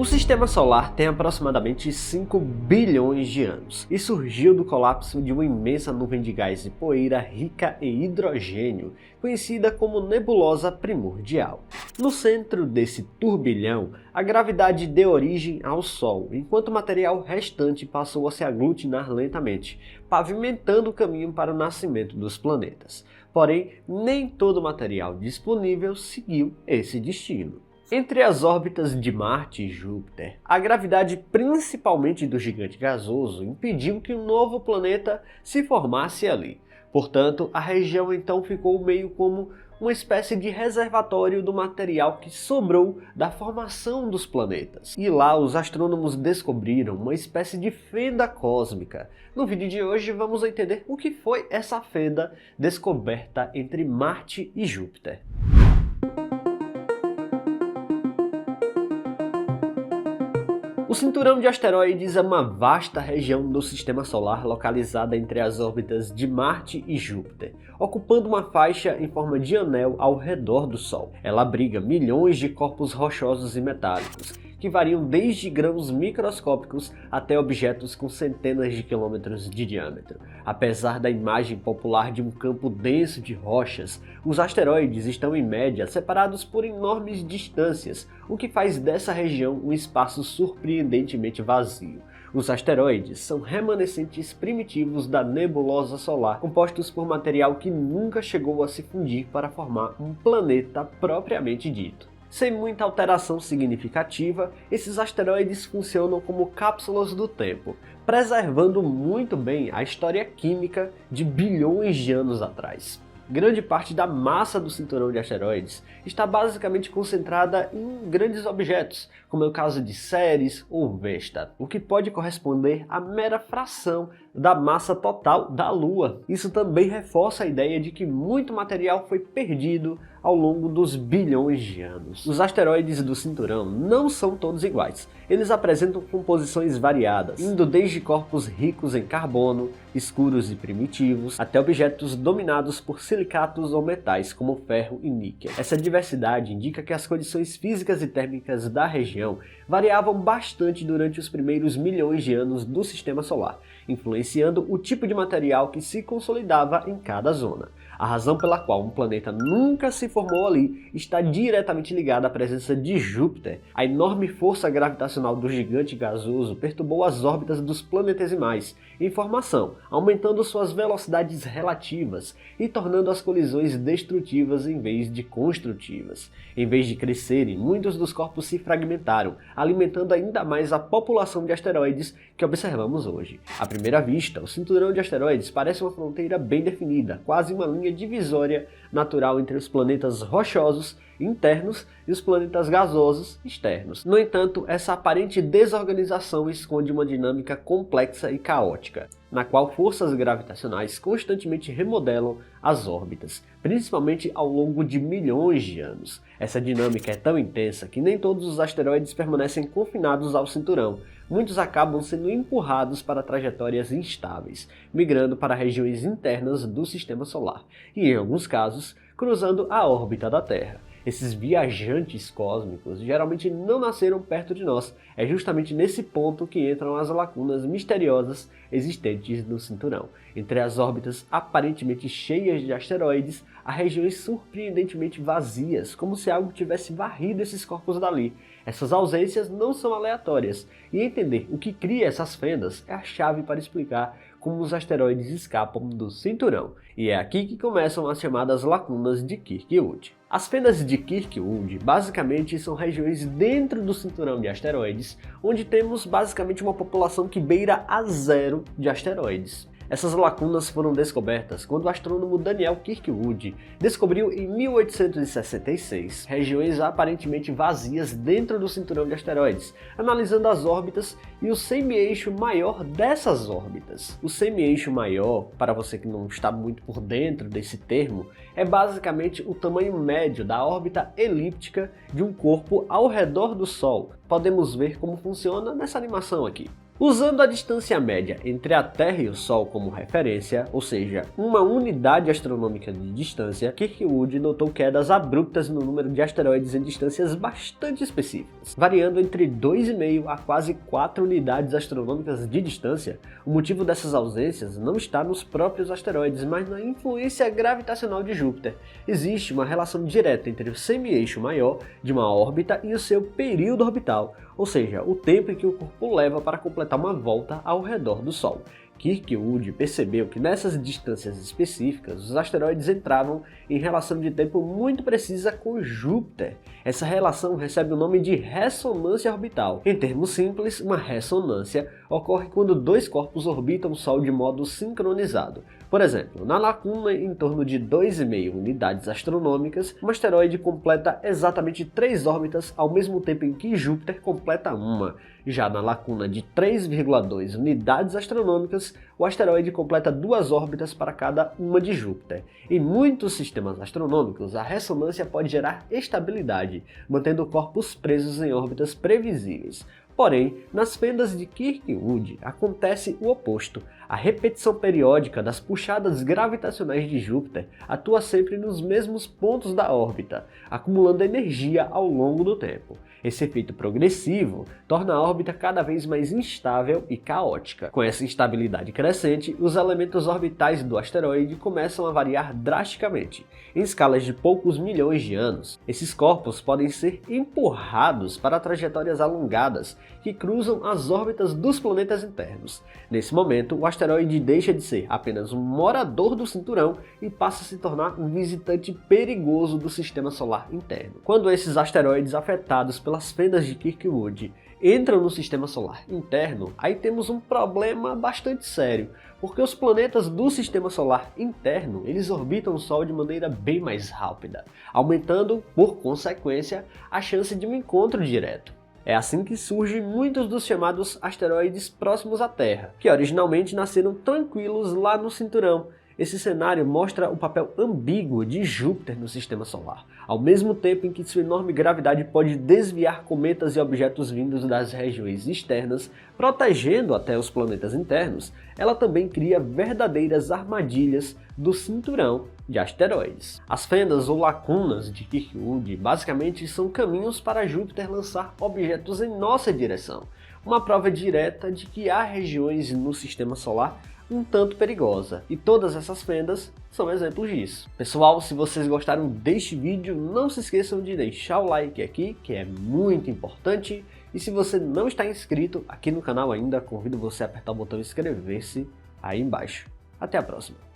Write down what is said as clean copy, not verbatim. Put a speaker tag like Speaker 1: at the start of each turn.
Speaker 1: O Sistema Solar tem aproximadamente 5 bilhões de anos e surgiu do colapso de uma imensa nuvem de gás e poeira rica em hidrogênio, conhecida como nebulosa primordial. No centro desse turbilhão, a gravidade deu origem ao Sol, enquanto o material restante passou a se aglutinar lentamente, pavimentando o caminho para o nascimento dos planetas. Porém, nem todo o material disponível seguiu esse destino. Entre as órbitas de Marte e Júpiter, a gravidade principalmente do gigante gasoso impediu que um novo planeta se formasse ali. Portanto, a região então ficou meio como uma espécie de reservatório do material que sobrou da formação dos planetas. E lá os astrônomos descobriram uma espécie de fenda cósmica. No vídeo de hoje vamos entender o que foi essa fenda descoberta entre Marte e Júpiter. O cinturão de asteroides é uma vasta região do Sistema Solar localizada entre as órbitas de Marte e Júpiter, ocupando uma faixa em forma de anel ao redor do Sol. Ela abriga milhões de corpos rochosos e metálicos, que variam desde grãos microscópicos até objetos com centenas de quilômetros de diâmetro. Apesar da imagem popular de um campo denso de rochas, os asteroides estão em média separados por enormes distâncias, o que faz dessa região um espaço surpreendentemente vazio. Os asteroides são remanescentes primitivos da nebulosa solar, compostos por material que nunca chegou a se fundir para formar um planeta propriamente dito. Sem muita alteração significativa, esses asteroides funcionam como cápsulas do tempo, preservando muito bem a história química de bilhões de anos atrás. Grande parte da massa do cinturão de asteroides está basicamente concentrada em grandes objetos, como é o caso de Ceres ou Vesta, o que pode corresponder à mera fração da massa total da Lua. Isso também reforça a ideia de que muito material foi perdido ao longo dos bilhões de anos. Os asteroides do cinturão não são todos iguais. Eles apresentam composições variadas, indo desde corpos ricos em carbono, escuros e primitivos, até objetos dominados por silicatos ou metais como ferro e níquel. Essa diversidade indica que as condições físicas e térmicas da região variavam bastante durante os primeiros milhões de anos do Sistema Solar, influenciando o tipo de material que se consolidava em cada zona. A razão pela qual um planeta nunca se formou ali está diretamente ligada à presença de Júpiter. A enorme força gravitacional do gigante gasoso perturbou as órbitas dos planetesimais em formação, aumentando suas velocidades relativas e tornando as colisões destrutivas em vez de construtivas. Em vez de crescerem, muitos dos corpos se fragmentaram, alimentando ainda mais a população de asteroides que observamos hoje. À primeira vista, o cinturão de asteroides parece uma fronteira bem definida, quase uma linha divisória natural entre os planetas rochosos internos e os planetas gasosos externos. No entanto, essa aparente desorganização esconde uma dinâmica complexa e caótica, na qual forças gravitacionais constantemente remodelam as órbitas, principalmente ao longo de milhões de anos. Essa dinâmica é tão intensa que nem todos os asteroides permanecem confinados ao cinturão. Muitos acabam sendo empurrados para trajetórias instáveis, migrando para regiões internas do Sistema Solar e, em alguns casos, cruzando a órbita da Terra. Esses viajantes cósmicos geralmente não nasceram perto de nós. É justamente nesse ponto que entram as lacunas misteriosas existentes no cinturão. Entre as órbitas aparentemente cheias de asteroides, há regiões surpreendentemente vazias, como se algo tivesse varrido esses corpos dali. Essas ausências não são aleatórias, e entender o que cria essas fendas é a chave para explicar como os asteroides escapam do cinturão. E é aqui que começam as chamadas lacunas de Kirkwood. As fendas de Kirkwood basicamente são regiões dentro do cinturão de asteroides, onde temos basicamente uma população que beira a zero de asteroides. Essas lacunas foram descobertas quando o astrônomo Daniel Kirkwood descobriu em 1866 regiões aparentemente vazias dentro do cinturão de asteroides, analisando as órbitas e o semi-eixo maior dessas órbitas. O semi-eixo maior, para você que não está muito por dentro desse termo, é basicamente o tamanho médio da órbita elíptica de um corpo ao redor do Sol. Podemos ver como funciona nessa animação aqui. Usando a distância média entre a Terra e o Sol como referência, ou seja, uma unidade astronômica de distância, Kirkwood notou quedas abruptas no número de asteroides em distâncias bastante específicas, variando entre 2,5 a quase 4 unidades astronômicas de distância. O motivo dessas ausências não está nos próprios asteroides, mas na influência gravitacional de Júpiter. Existe uma relação direta entre o semi-eixo maior de uma órbita e o seu período orbital, ou seja, o tempo em que o corpo leva para completar uma volta ao redor do Sol. Kirkwood percebeu que nessas distâncias específicas, os asteroides entravam em relação de tempo muito precisa com Júpiter. Essa relação recebe o nome de ressonância orbital. Em termos simples, uma ressonância ocorre quando dois corpos orbitam o Sol de modo sincronizado. Por exemplo, na lacuna em torno de 2,5 unidades astronômicas, um asteroide completa exatamente 3 órbitas ao mesmo tempo em que Júpiter completa uma. Já na lacuna de 3,2 unidades astronômicas, o asteroide completa 2 órbitas para cada uma de Júpiter. Em muitos sistemas astronômicos, a ressonância pode gerar estabilidade, mantendo corpos presos em órbitas previsíveis. Porém, nas fendas de Kirkwood acontece o oposto. A repetição periódica das puxadas gravitacionais de Júpiter atua sempre nos mesmos pontos da órbita, acumulando energia ao longo do tempo. Esse efeito progressivo torna a órbita cada vez mais instável e caótica. Com essa instabilidade crescente, os elementos orbitais do asteroide começam a variar drasticamente. Em escalas de poucos milhões de anos, esses corpos podem ser empurrados para trajetórias alongadas que cruzam as órbitas dos planetas internos. Nesse momento, o asteroide deixa de ser apenas um morador do cinturão e passa a se tornar um visitante perigoso do sistema solar interno. Quando esses asteroides afetados pelas fendas de Kirkwood entram no sistema solar interno, aí temos um problema bastante sério, porque os planetas do sistema solar interno, eles orbitam o Sol de maneira bem mais rápida, aumentando, por consequência, a chance de um encontro direto. É assim que surgem muitos dos chamados asteroides próximos à Terra, que originalmente nasceram tranquilos lá no cinturão. Esse cenário mostra o papel ambíguo de Júpiter no sistema solar. Ao mesmo tempo em que sua enorme gravidade pode desviar cometas e objetos vindos das regiões externas, protegendo até os planetas internos, ela também cria verdadeiras armadilhas do cinturão de asteroides. As fendas ou lacunas de Kirkwood basicamente são caminhos para Júpiter lançar objetos em nossa direção, uma prova direta de que há regiões no sistema solar um tanto perigosa, e todas essas fendas são exemplos disso. Pessoal, se vocês gostaram deste vídeo, não se esqueçam de deixar o like aqui, que é muito importante, e se você não está inscrito aqui no canal ainda, convido você a apertar o botão inscrever-se aí embaixo. Até a próxima!